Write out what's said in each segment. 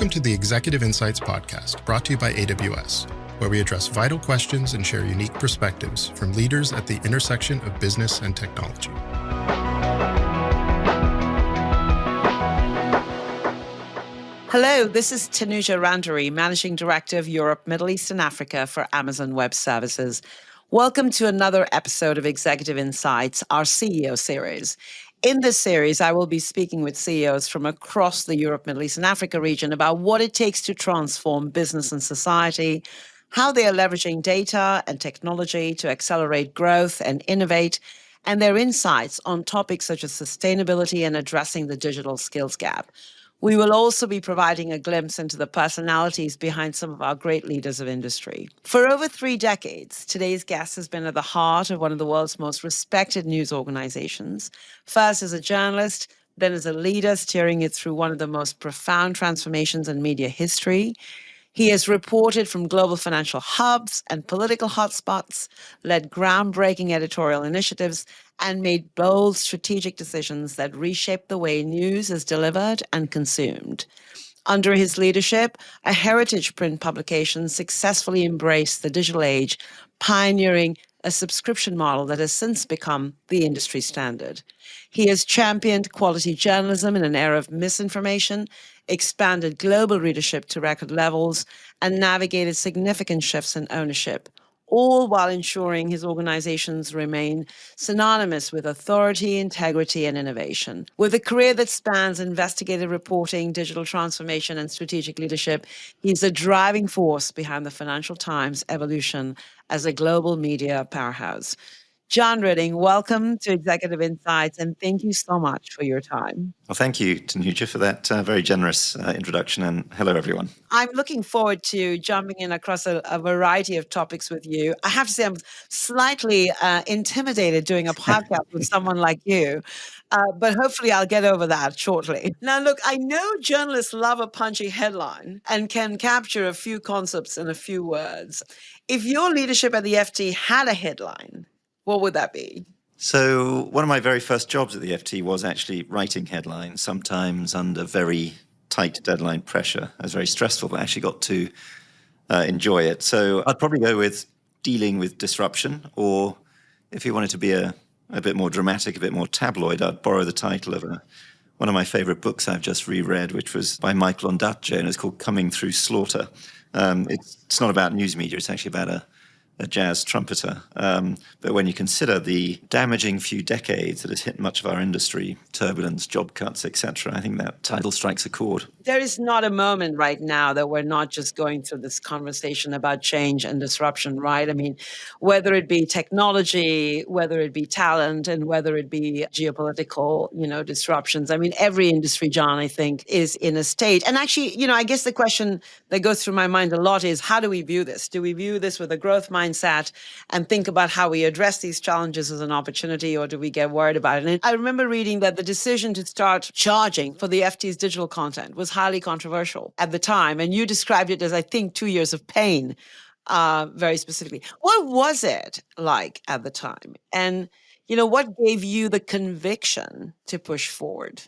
Welcome to the Executive Insights podcast, brought to you by AWS, where we address vital questions and share unique perspectives from leaders at the intersection of business and technology. Hello, this is Tanuja Randuri, Managing Director of Europe, Middle East and Africa for Amazon Web Services. Welcome to another episode of Executive Insights, our CEO series. In this series, I will be speaking with CEOs from across the Europe, Middle East and Africa region about what it takes to transform business and society, how they are leveraging data and technology to accelerate growth and innovate, and their insights on topics such as sustainability and addressing the digital skills gap. We will also be providing a glimpse into the personalities behind some of our great leaders of industry. For over 3 decades, today's guest has been at the heart of one of the world's most respected news organizations, first as a journalist, then as a leader, steering it through one of the most profound transformations in media history. He has reported from global financial hubs and political hotspots, led groundbreaking editorial initiatives, and made bold strategic decisions that reshaped the way news is delivered and consumed. Under his leadership, a heritage print publication successfully embraced the digital age, pioneering a subscription model that has since become the industry standard. He has championed quality journalism in an era of misinformation, expanded global readership to record levels, and navigated significant shifts in ownership, all while ensuring his organizations remain synonymous with authority, integrity, and innovation. With a career that spans investigative reporting, digital transformation, and strategic leadership, he's a driving force behind the Financial Times' evolution as a global media powerhouse. John Ridding, welcome to Executive Insights, and thank you so much for your time. Well, thank you, Tanuja, for that very generous introduction, and hello, everyone. I'm looking forward to jumping in across a variety of topics with you. I have to say I'm slightly intimidated doing a podcast with someone like you, but hopefully I'll get over that shortly. Now, look, I know journalists love a punchy headline and can capture a few concepts in a few words. If your leadership at the FT had a headline, what would that be? So one of my very first jobs at the FT was actually writing headlines, sometimes under very tight deadline pressure. It was very stressful, but I actually got to enjoy it. So I'd probably go with dealing with disruption, or if you wanted to be a bit more dramatic, a bit more tabloid, I'd borrow the title of one of my favorite books I've just reread, which was by Michael Ondaatje, and it's called Coming Through Slaughter. It's not about news media, it's actually about a jazz trumpeter. But when you consider the damaging few decades that has hit much of our industry, turbulence, job cuts, etc., I think that title strikes a chord. There is not a moment right now that we're not just going through this conversation about change and disruption, right? I mean, whether it be technology, whether it be talent, and whether it be geopolitical, disruptions. I mean, every industry, John, I think, is in a state. And actually, I guess the question that goes through my mind a lot is, how do we view this? Do we view this with a growth mindset and think about how we address these challenges as an opportunity, or do we get worried about it? And I remember reading that the decision to start charging for the FT's digital content was highly controversial at the time. And you described it as, I think, 2 years of pain, very specifically. What was it like at the time? And, what gave you the conviction to push forward?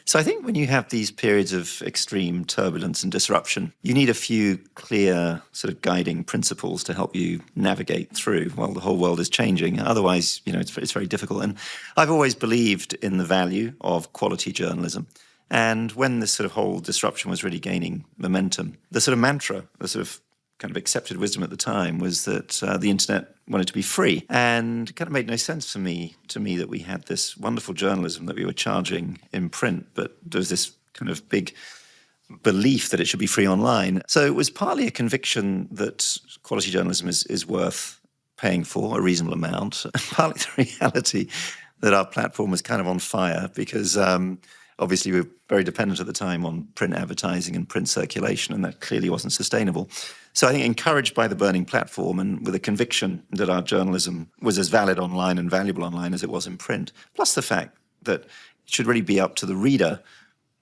So I think when you have these periods of extreme turbulence and disruption, you need a few clear sort of guiding principles to help you navigate through while the whole world is changing. Otherwise, it's very difficult. And I've always believed in the value of quality journalism. And when this sort of whole disruption was really gaining momentum, the sort of mantra, the sort of kind of accepted wisdom at the time was that the internet wanted to be free. And it kind of made no sense to me that we had this wonderful journalism that we were charging in print, but there was this kind of big belief that it should be free online. So it was partly a conviction that quality journalism is worth paying for a reasonable amount, and partly the reality that our platform was kind of on fire because obviously we were very dependent at the time on print advertising and print circulation, and that clearly wasn't sustainable. So I think encouraged by the burning platform and with a conviction that our journalism was as valid online and valuable online as it was in print, plus the fact that it should really be up to the reader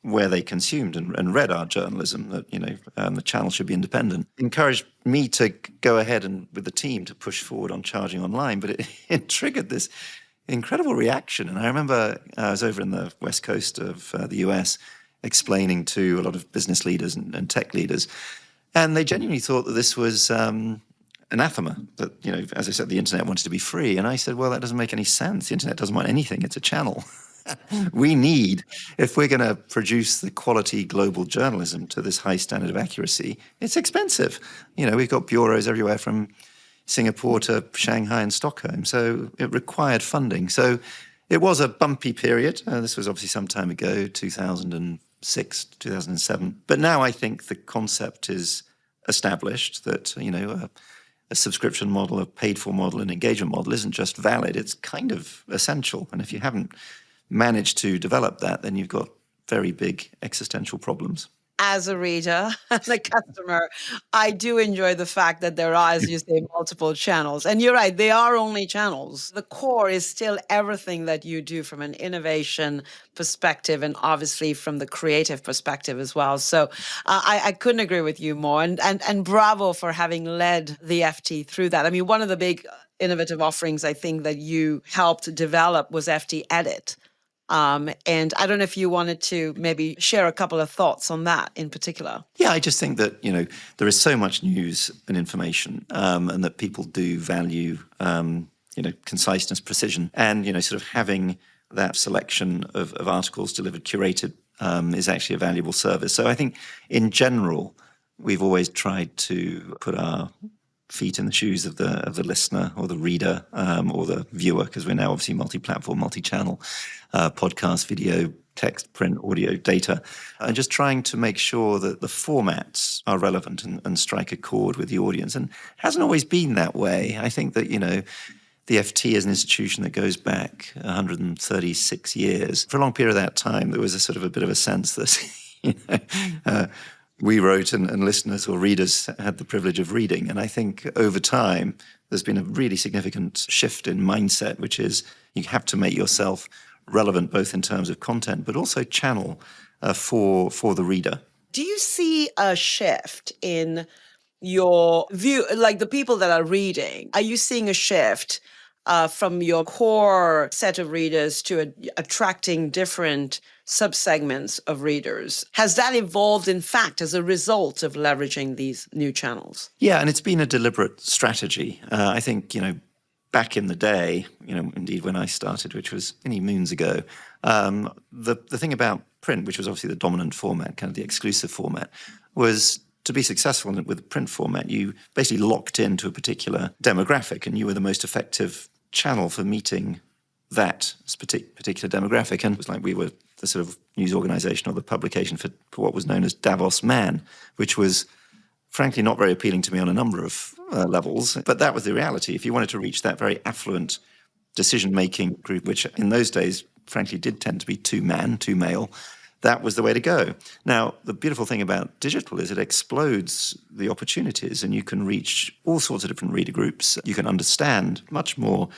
where they consumed and read our journalism, that the channel should be independent, encouraged me to go ahead and with the team to push forward on charging online. But it triggered this incredible reaction. And I remember I was over in the west coast of the US, explaining to a lot of business leaders and tech leaders. And they genuinely thought that this was anathema, that, as I said, the internet wanted to be free. And I said, well, that doesn't make any sense. The internet doesn't want anything. It's a channel. We need, if we're going to produce the quality global journalism to this high standard of accuracy, it's expensive. We've got bureaus everywhere from Singapore to Shanghai and Stockholm. So it required funding. So it was a bumpy period. This was obviously some time ago, 2006, 2007. But now I think the concept is established that, a subscription model, a paid-for model, an engagement model isn't just valid, it's kind of essential. And if you haven't managed to develop that, then you've got very big existential problems. As a reader and a customer, I do enjoy the fact that there are, as you say, multiple channels. And you're right, they are only channels. The core is still everything that you do from an innovation perspective and obviously from the creative perspective as well. So I couldn't agree with you more. And bravo for having led the FT through that. I mean, one of the big innovative offerings I think that you helped develop was FT Edit. And I don't know if you wanted to maybe share a couple of thoughts on that in particular. Yeah, I just think that, there is so much news and information, and that people do value, conciseness, precision, and, sort of having that selection of articles delivered, curated, is actually a valuable service. So I think in general, we've always tried to put our feet in the shoes of the listener or the reader, or the viewer, because we're now obviously multi-platform, multi-channel, podcast, video, text, print, audio, data, and just trying to make sure that the formats are relevant and strike a chord with the audience. And it hasn't always been that way. I think that, the FT is an institution that goes back 136 years. For a long period of that time, there was a sort of a bit of a sense that, we wrote and listeners or readers had the privilege of reading. And I think over time, there's been a really significant shift in mindset, which is you have to make yourself relevant both in terms of content, but also channel for the reader. Do you see a shift in your view, like the people that are reading? Are you seeing a shift from your core set of readers to attracting different subsegments of readers? Has that evolved, in fact, as a result of leveraging these new channels? Yeah, and it's been a deliberate strategy. I think, back in the day, indeed when I started, which was many moons ago, the thing about print, which was obviously the dominant format, kind of the exclusive format, was to be successful with the print format, you basically locked into a particular demographic and you were the most effective channel for meeting that particular demographic. And it was like we were the sort of news organization or the publication for what was known as Davos Man, which was frankly not very appealing to me on a number of levels. But that was the reality. If you wanted to reach that very affluent decision-making group, which in those days, frankly, did tend to be two male, that was the way to go. Now, the beautiful thing about digital is it explodes the opportunities and you can reach all sorts of different reader groups. You can understand much more,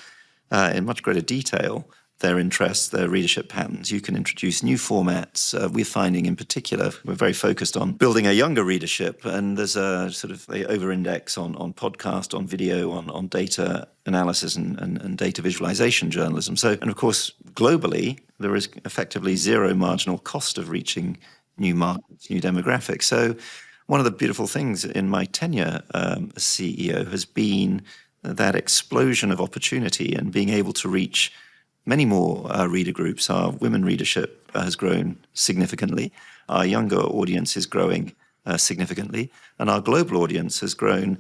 in much greater detail, their interests, their readership patterns. You can introduce new formats. We're finding in particular, we're very focused on building a younger readership, and there's a sort of they over-index on podcast, on video, on data analysis and data visualization journalism. So, and of course, globally, there is effectively zero marginal cost of reaching new markets, new demographics. So one of the beautiful things in my tenure as CEO has been that explosion of opportunity and being able to reach many more reader groups. Our women readership has grown significantly. Our younger audience is growing significantly. And our global audience has grown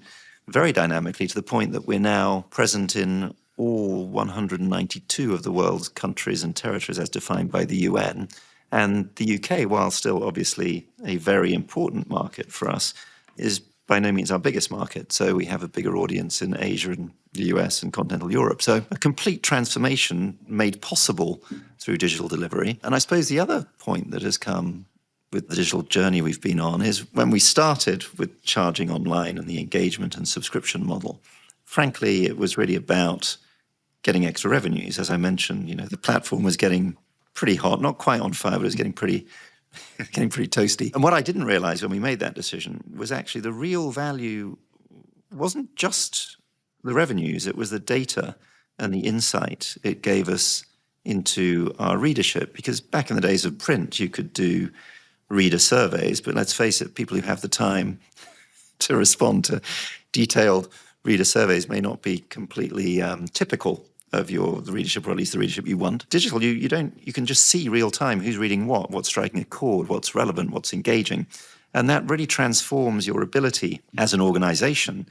very dynamically to the point that we're now present in all 192 of the world's countries and territories as defined by the UN. And the UK, while still obviously a very important market for us, is by no means our biggest market. So we have a bigger audience in Asia and the US and continental Europe. So a complete transformation made possible through digital delivery. And I suppose the other point that has come with the digital journey we've been on is when we started with charging online and the engagement and subscription model, frankly, it was really about getting extra revenues. As I mentioned, the platform was getting pretty hot, not quite on fire, but it was getting pretty toasty. And what I didn't realize when we made that decision was actually the real value wasn't just the revenues, it was the data and the insight it gave us into our readership. Because back in the days of print, you could do reader surveys, but let's face it, people who have the time to respond to detailed reader surveys may not be completely typical of the readership, or at least the readership you want. Digital, you can just see real time who's reading what's striking a chord, what's relevant, what's engaging. And that really transforms your ability as an organization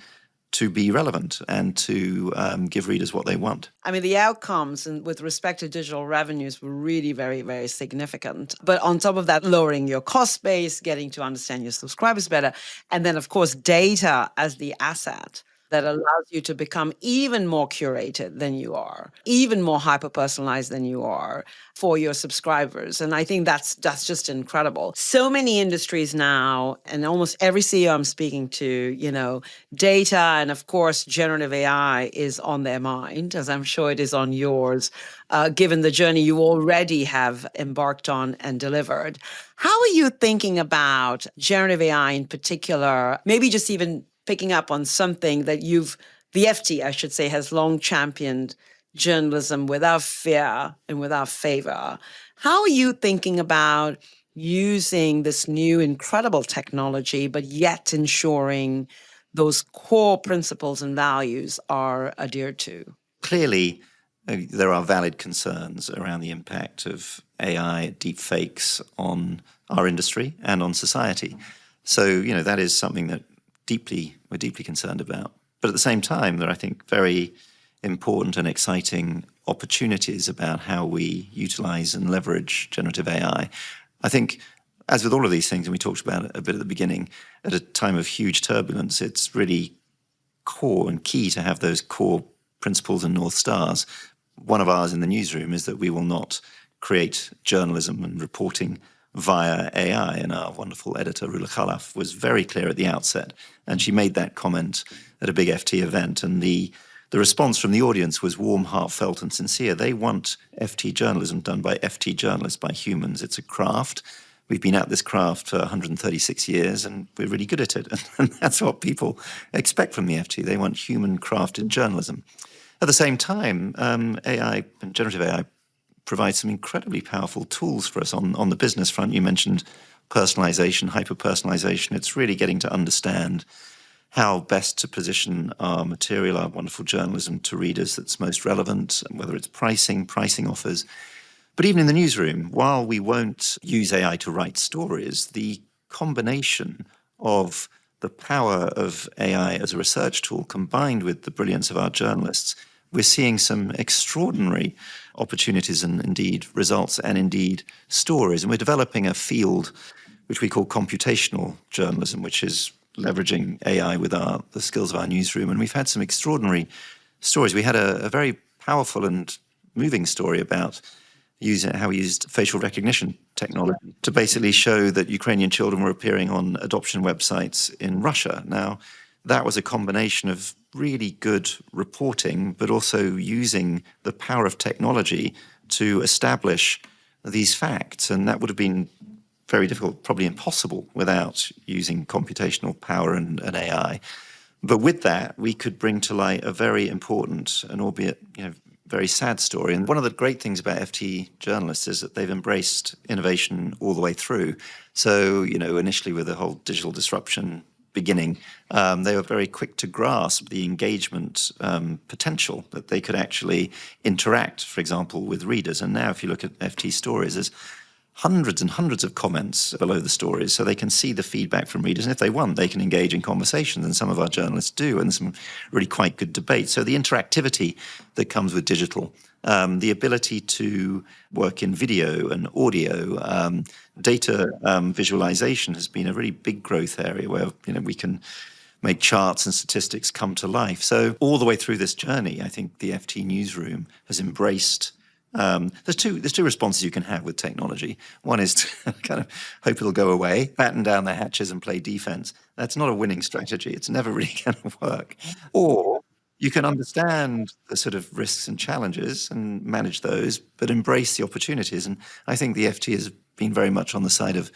to be relevant and to give readers what they want. I mean, the outcomes with respect to digital revenues were really very, very significant. But on top of that, lowering your cost base, getting to understand your subscribers better, and then, of course, data as the asset that allows you to become even more curated than you are, even more hyper-personalized than you are for your subscribers. And I think that's just incredible. So many industries now, and almost every CEO I'm speaking to, data and, of course, generative AI is on their mind, as I'm sure it is on yours, given the journey you already have embarked on and delivered. How are you thinking about generative AI in particular, maybe just even picking up on something that the FT, I should say, has long championed journalism without fear and without favor. How are you thinking about using this new incredible technology, but yet ensuring those core principles and values are adhered to? Clearly, there are valid concerns around the impact of AI deepfakes on our industry and on society. So, that is something that we're deeply concerned about. But at the same time, there are, I think, very important and exciting opportunities about how we utilize and leverage generative AI. I think, as with all of these things, and we talked about it a bit at the beginning, at a time of huge turbulence, it's really core and key to have those core principles and North Stars. One of ours in the newsroom is that we will not create journalism and reporting via AI, and our wonderful editor, Rula Khalaf, was very clear at the outset, and she made that comment at a big FT event, and the response from the audience was warm, heartfelt, and sincere. They want FT journalism done by FT journalists, by humans. It's a craft. We've been at this craft for 136 years, and we're really good at it, and that's what people expect from the FT. They want human-crafted journalism. At the same time, AI and generative AI provide some incredibly powerful tools for us on the business front. You mentioned personalization, hyper-personalization. It's really getting to understand how best to position our material, our wonderful journalism, to readers that's most relevant, whether it's pricing offers. But even in the newsroom, while we won't use AI to write stories, the combination of the power of AI as a research tool combined with the brilliance of our journalists, we're seeing some extraordinary opportunities and indeed results and indeed stories. And we're developing a field which we call computational journalism, which is leveraging AI with the skills of our newsroom. And we've had some extraordinary stories. We had a very powerful and moving story about how we used facial recognition technology to basically show that Ukrainian children were appearing on adoption websites in Russia. Now, that was a combination of really good reporting, but also using the power of technology to establish these facts. And that would have been very difficult, probably impossible, without using computational power and AI. But with that, we could bring to light a very important and albeit very sad story. And one of the great things about FT journalists is that they've embraced innovation all the way through. So, initially with the whole digital disruption beginning, they were very quick to grasp the engagement potential that they could actually interact, for example, with readers. And now if you look at FT stories, there's hundreds and hundreds of comments below the stories, so they can see the feedback from readers. And if they want, they can engage in conversations, and some of our journalists do, and some really quite good debate. So the interactivity that comes with digital, the ability to work in video and audio, data visualization has been a really big growth area where we can make charts and statistics come to life. So all the way through this journey, I think the FT newsroom has embraced. There's two responses you can have with technology. One is to kind of hope it'll go away, batten down the hatches and play defense. That's not a winning strategy. It's never really going to work. Or you can understand the sort of risks and challenges and manage those, but embrace the opportunities. And I think the FT has been very much on the side of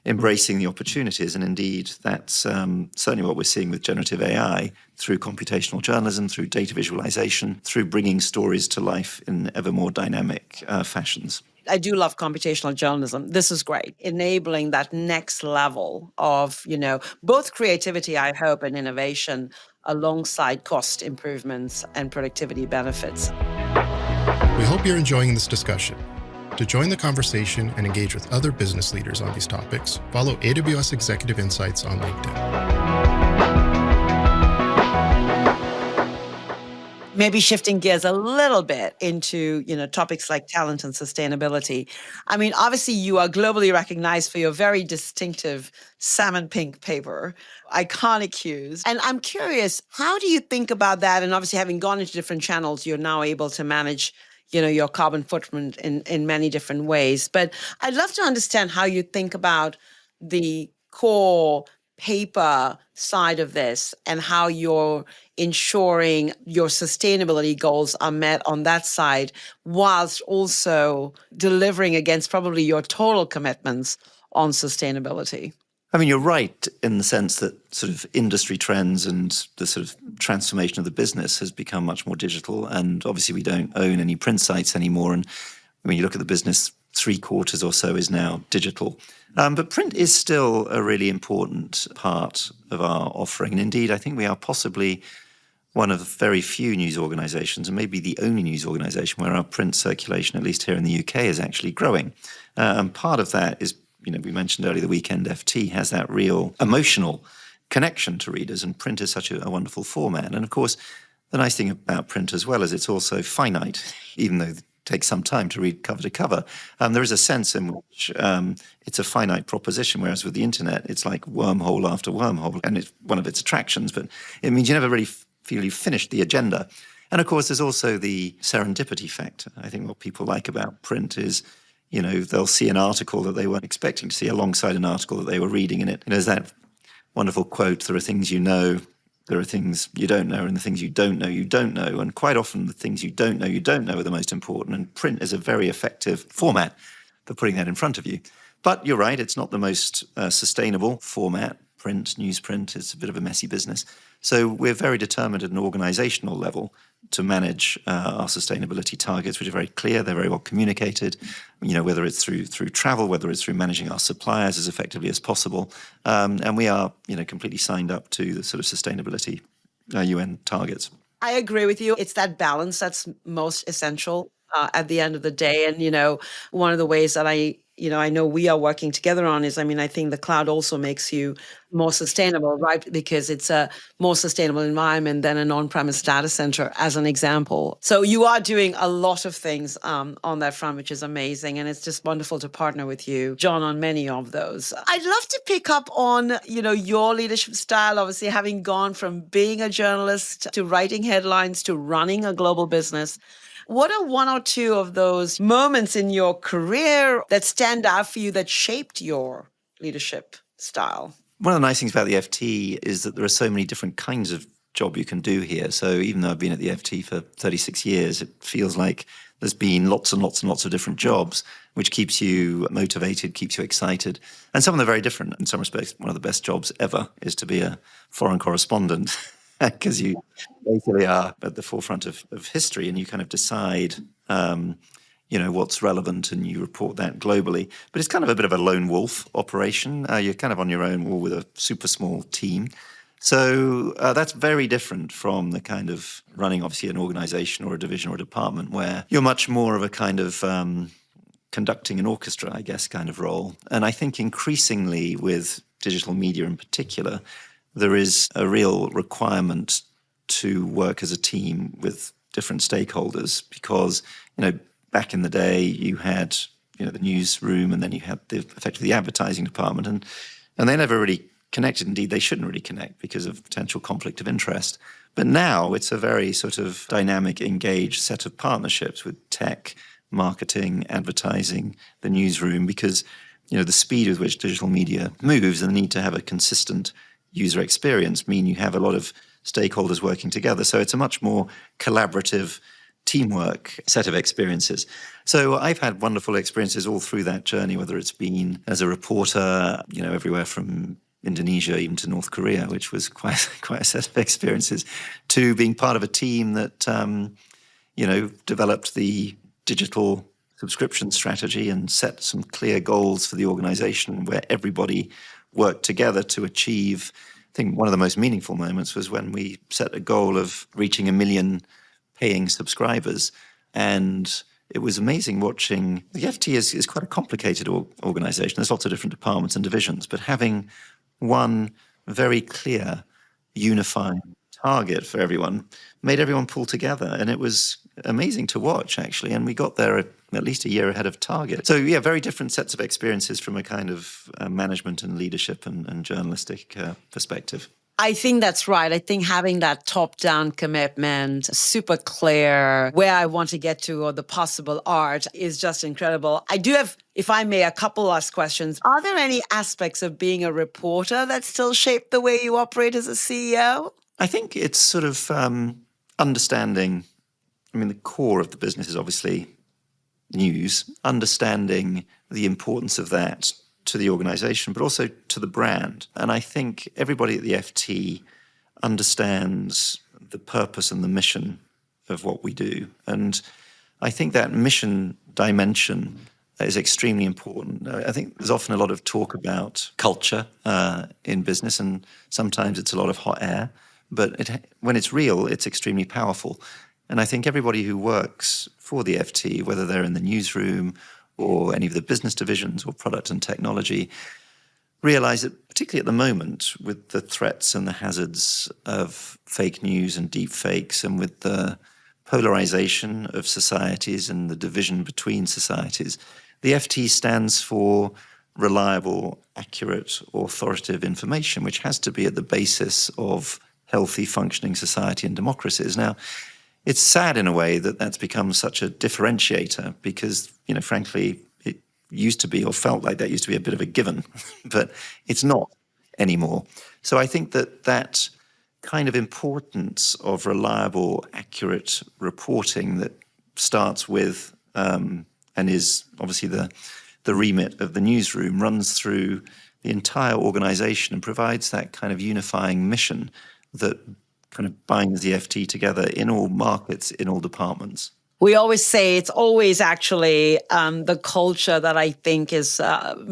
embracing the opportunities. And indeed, that's certainly what we're seeing with generative AI through computational journalism, through data visualization, through bringing stories to life in ever more dynamic fashions. I do love computational journalism. This is great. Enabling that next level of, both creativity, I hope, and innovation alongside cost improvements and productivity benefits. We hope you're enjoying this discussion. To join the conversation and engage with other business leaders on these topics, follow AWS Executive Insights on LinkedIn. Maybe shifting gears a little bit into, topics like talent and sustainability. I mean, obviously you are globally recognized for your very distinctive salmon pink paper, iconic hues. And I'm curious, how do you think about that? And obviously having gone into different channels, you're now able to manage, your carbon footprint in many different ways. But I'd love to understand how you think about the core paper side of this and how you're ensuring your sustainability goals are met on that side, whilst also delivering against probably your total commitments on sustainability. I mean, you're right in the sense that sort of industry trends and the sort of transformation of the business has become much more digital. And obviously we don't own any print sites anymore. And when you look at the business, 3/4 or so is now digital. But print is still a really important part of our offering. And indeed, I think we are possibly one of very few news organisations, and maybe the only news organisation where our print circulation, at least here in the UK, is actually growing. And part of that is, we mentioned earlier, the Weekend FT has that real emotional connection to readers, and print is such a wonderful format. And of course, the nice thing about print as well is it's also finite, even though takes some time to read cover to cover. There is a sense in which it's a finite proposition, whereas with the internet, it's like wormhole after wormhole, and it's one of its attractions, but it means you never really feel you've finished the agenda. And of course, there's also the serendipity factor. I think what people like about print is, they'll see an article that they weren't expecting to see alongside an article that they were reading in it. There's that wonderful quote, there are things you know, there are things you don't know, and the things you don't know, you don't know. And quite often the things you don't know are the most important. And print is a very effective format for putting that in front of you. But you're right, it's not the most sustainable format. Print, newsprint, is a bit of a messy business. So we're very determined at an organizational level to manage our sustainability targets, which are very clear, they're very well communicated, whether it's through travel, whether it's through managing our suppliers as effectively as possible. And we are, completely signed up to the sort of sustainability UN targets. I agree with you. It's that balance that's most essential at the end of the day. And, one of the ways that I know we are working together on is, I think the cloud also makes you more sustainable, right? Because it's a more sustainable environment than an on-premise data center, as an example. So you are doing a lot of things on that front, which is amazing. And it's just wonderful to partner with you, John, on many of those. I'd love to pick up on, your leadership style, obviously having gone from being a journalist to writing headlines to running a global business. What are one or two of those moments in your career that stand out for you that shaped your leadership style? One of the nice things about the FT is that there are so many different kinds of job you can do here. So even though I've been at the FT for 36 years, it feels like there's been lots and lots and lots of different jobs, which keeps you motivated, keeps you excited. And some of them are very different. In some respects, one of the best jobs ever is to be a foreign correspondent, because you basically are at the forefront of history, and you kind of decide, what's relevant, and you report that globally. But it's kind of a bit of a lone wolf operation. You're kind of on your own, or with a super small team. So that's very different from the kind of running, obviously, an organization or a division or a department where you're much more of a kind of conducting an orchestra, I guess, kind of role. And I think increasingly with digital media in particular, there is a real requirement to work as a team with different stakeholders, because, back in the day you had, the newsroom, and then you had effectively the advertising department, and they never really connected. Indeed, they shouldn't really connect because of potential conflict of interest. But now it's a very sort of dynamic, engaged set of partnerships with tech, marketing, advertising, the newsroom, because, the speed with which digital media moves and the need to have a consistent user experience mean you have a lot of stakeholders working together. So it's a much more collaborative teamwork set of experiences. So I've had wonderful experiences all through that journey, whether it's been as a reporter, everywhere from Indonesia even to North Korea, which was quite a set of experiences, to being part of a team that, developed the digital subscription strategy and set some clear goals for the organization where everybody worked together to achieve. I think one of the most meaningful moments was when we set a goal of reaching 1 million paying subscribers. And it was amazing watching. The FT is quite a complicated organization. There's lots of different departments and divisions, but having one very clear, unifying target for everyone made everyone pull together. And it was amazing to watch, actually. And we got there at least a year ahead of target. So, yeah, very different sets of experiences from a kind of management and leadership and journalistic perspective. I think that's right. I think having that top-down commitment, super clear where I want to get to or the possible art is just incredible. I do have, if I may, a couple last questions. Are there any aspects of being a reporter that still shape the way you operate as a CEO? I think it's sort of understanding. I mean, the core of the business is obviously news, understanding the importance of that to the organization, but also to the brand. And I think everybody at the FT understands the purpose and the mission of what we do. And I think that mission dimension is extremely important. I think there's often a lot of talk about culture in business, and sometimes it's a lot of hot air. But when it's real, it's extremely powerful. And I think everybody who works for the FT, whether they're in the newsroom or any of the business divisions or product and technology, realize that particularly at the moment, with the threats and the hazards of fake news and deep fakes, and with the polarization of societies and the division between societies, the FT stands for reliable, accurate, authoritative information, which has to be at the basis of healthy, functioning society and democracies. Now, it's sad in a way that that's become such a differentiator because, frankly, it used to be or felt like that used to be a bit of a given, but it's not anymore. So I think that kind of importance of reliable, accurate reporting that starts with and is obviously the remit of the newsroom runs through the entire organization and provides that kind of unifying mission that kind of binds the FT together in all markets, in all departments. We always say it's always actually the culture that I think is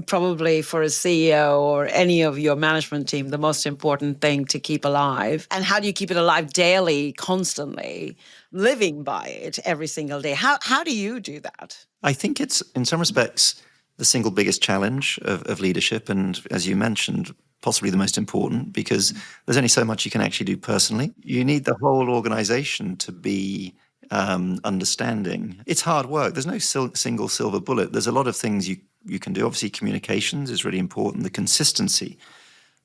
probably for a CEO or any of your management team, the most important thing to keep alive. And how do you keep it alive daily, constantly, living by it every single day? How do you do that? I think it's, in some respects, the single biggest challenge of leadership. And as you mentioned, possibly the most important, because there's only so much you can actually do personally. You need the whole organization to be understanding. It's hard work. There's no single silver bullet. There's a lot of things you can do. Obviously, communications is really important. The consistency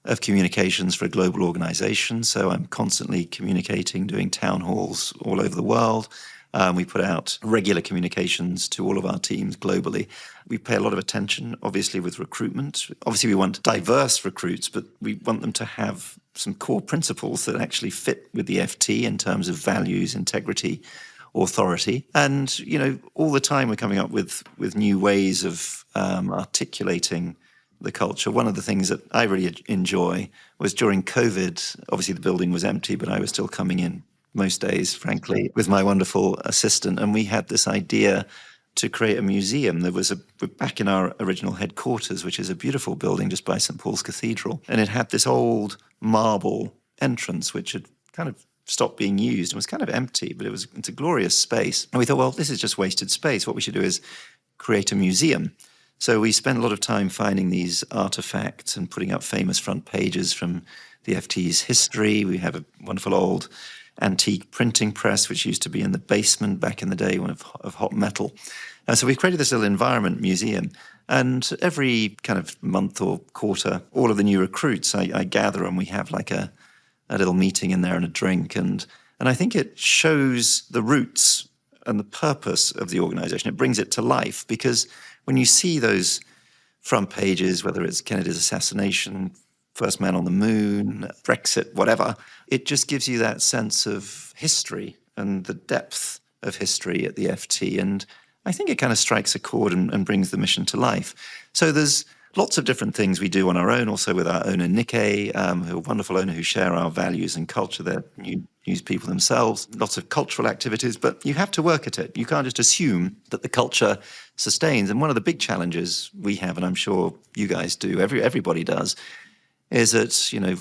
of communications for a global organization. So I'm constantly communicating, doing town halls all over the world. We put out regular communications to all of our teams globally. We pay a lot of attention, obviously, with recruitment. Obviously, we want diverse recruits, but we want them to have some core principles that actually fit with the FT in terms of values, integrity, authority. And, all the time we're coming up with new ways of articulating the culture. One of the things that I really enjoy was during COVID, obviously the building was empty, but I was still coming in most days, frankly, with my wonderful assistant. And we had this idea to create a museum. We're back in our original headquarters, which is a beautiful building just by St. Paul's Cathedral. And it had this old marble entrance, which had kind of stopped being used and was kind of empty, but it's a glorious space. And we thought, well, this is just wasted space. What we should do is create a museum. So we spent a lot of time finding these artifacts and putting up famous front pages from the FT's history. We have a wonderful old antique printing press, which used to be in the basement back in the day, one of hot metal. So we've created this little environment museum. And every kind of month or quarter, all of the new recruits, I gather and we have like a little meeting in there and a drink. And I think it shows the roots and the purpose of the organization. It brings it to life because when you see those front pages, whether it's Kennedy's assassination, First Man on the Moon, Brexit, whatever, it just gives you that sense of history and the depth of history at the FT, and I think it kind of strikes a chord and brings the mission to life. So there's lots of different things we do on our own, also with our owner, Nikkei, who are a wonderful owner who share our values and culture. They're news people themselves, lots of cultural activities, but you have to work at it. You can't just assume that the culture sustains. And one of the big challenges we have, and I'm sure you guys do, everybody does, is that,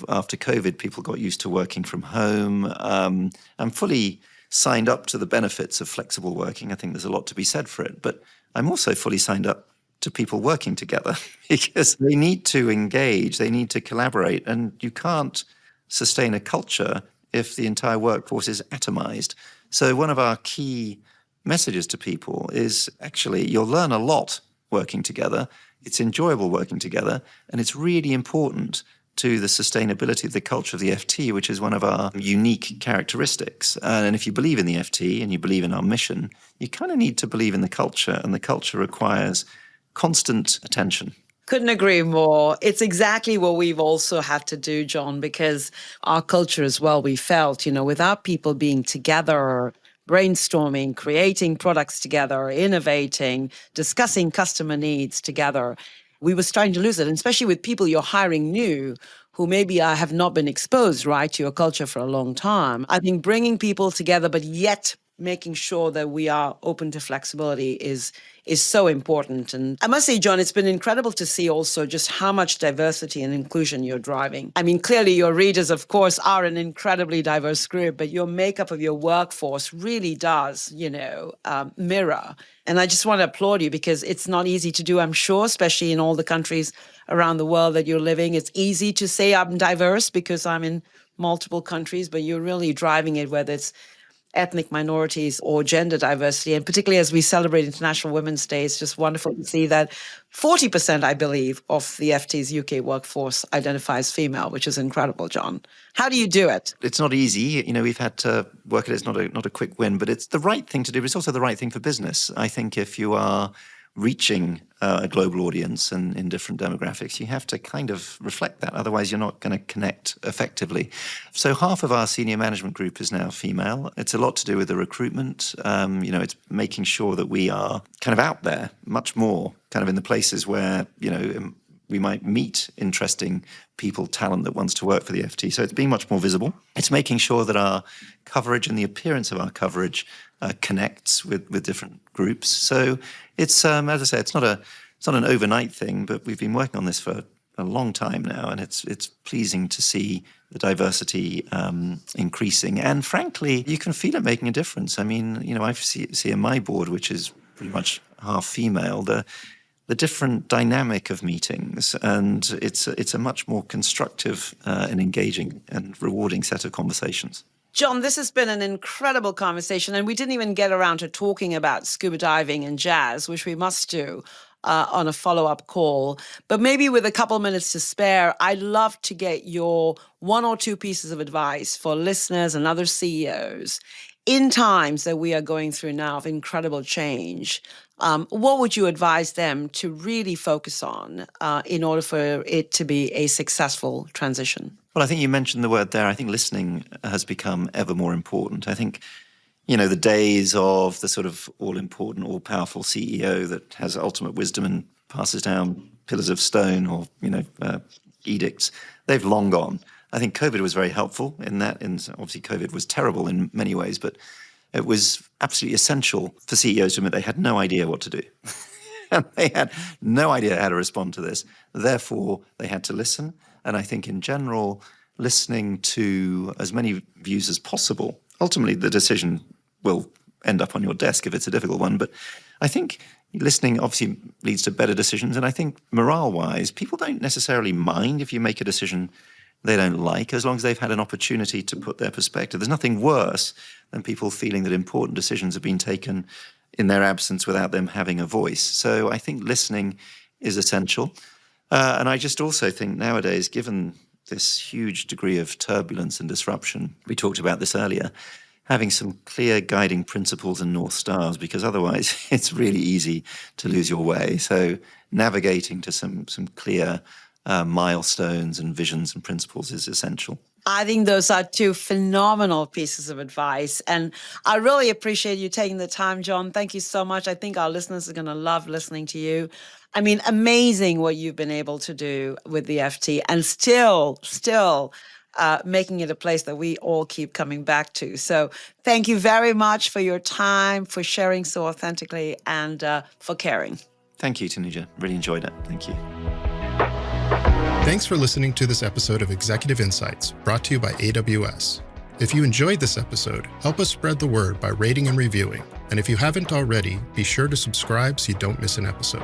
after COVID, people got used to working from home. I'm fully signed up to the benefits of flexible working. I think there's a lot to be said for it. But I'm also fully signed up to people working together because they need to engage, they need to collaborate, and you can't sustain a culture if the entire workforce is atomized. So one of our key messages to people is actually you'll learn a lot working together. It's enjoyable working together, and it's really important to the sustainability of the culture of the FT, which is one of our unique characteristics. And if you believe in the FT and you believe in our mission, you kind of need to believe in the culture, and the culture requires constant attention. Couldn't agree more. It's exactly what we've also had to do, John, because our culture as well, we felt, without people being together, brainstorming, creating products together, innovating, discussing customer needs together, we were starting to lose it, and especially with people you're hiring new who maybe have not been exposed, right, to your culture for a long time. I think bringing people together, but yet making sure that we are open to flexibility is so important. And I must say, John, it's been incredible to see also just how much diversity and inclusion you're driving. I mean, clearly your readers, of course, are an incredibly diverse group, but your makeup of your workforce really does, mirror. And I just want to applaud you because it's not easy to do, I'm sure, especially in all the countries around the world that you're living. It's easy to say I'm diverse because I'm in multiple countries, but you're really driving it, whether it's ethnic minorities or gender diversity. And particularly as we celebrate International Women's Day, it's just wonderful to see that 40%, I believe, of the FT's UK workforce identifies female, which is incredible, John. How do you do it? It's not easy. We've had to work at it. It's not a quick win, but it's the right thing to do. But it's also the right thing for business. I think if you are reaching a global audience and in different demographics, you have to kind of reflect that. Otherwise, you're not going to connect effectively. So half of our senior management group is now female. It's a lot to do with the recruitment. It's making sure that we are kind of out there much more, kind of in the places where, we might meet interesting people, talent that wants to work for the FT. So it's being much more visible. It's making sure that our coverage and the appearance of our coverage connects with different groups. So it's, as I say, it's not an overnight thing, but we've been working on this for a long time now, and it's pleasing to see the diversity increasing. And frankly, you can feel it making a difference. I mean, I see in my board, which is pretty much half female, the different dynamic of meetings, and it's a much more constructive and engaging and rewarding set of conversations. John, this has been an incredible conversation, and we didn't even get around to talking about scuba diving and jazz, which we must do on a follow-up call. But maybe with a couple minutes to spare, I'd love to get your one or two pieces of advice for listeners and other CEOs in times that we are going through now of incredible change. What would you advise them to really focus on in order for it to be a successful transition? Well, I think you mentioned the word there. I think listening has become ever more important. I think, the days of the sort of all-important, all-powerful CEO that has ultimate wisdom and passes down pillars of stone or, edicts, they've long gone. I think COVID was very helpful in that. And obviously, COVID was terrible in many ways, but it was absolutely essential for CEOs to admit they had no idea what to do. And they had no idea how to respond to this. Therefore, they had to listen. And I think in general, listening to as many views as possible, ultimately the decision will end up on your desk if it's a difficult one. But I think listening obviously leads to better decisions. And I think morale-wise, people don't necessarily mind if you make a decision they don't like, as long as they've had an opportunity to put their perspective. There's nothing worse than people feeling that important decisions have been taken in their absence without them having a voice. So I think listening is essential. And I just also think nowadays, given this huge degree of turbulence and disruption, we talked about this earlier, having some clear guiding principles and North Stars, because otherwise it's really easy to lose your way. So navigating to some clear milestones and visions and principles is essential. I think those are two phenomenal pieces of advice. And I really appreciate you taking the time, John. Thank you so much. I think our listeners are going to love listening to you. I mean, amazing what you've been able to do with the FT and still making it a place that we all keep coming back to. So thank you very much for your time, for sharing so authentically, and for caring. Thank you, Tanuja. Really enjoyed it. Thank you. Thanks for listening to this episode of Executive Insights, brought to you by AWS. If you enjoyed this episode, help us spread the word by rating and reviewing. And if you haven't already, be sure to subscribe so you don't miss an episode.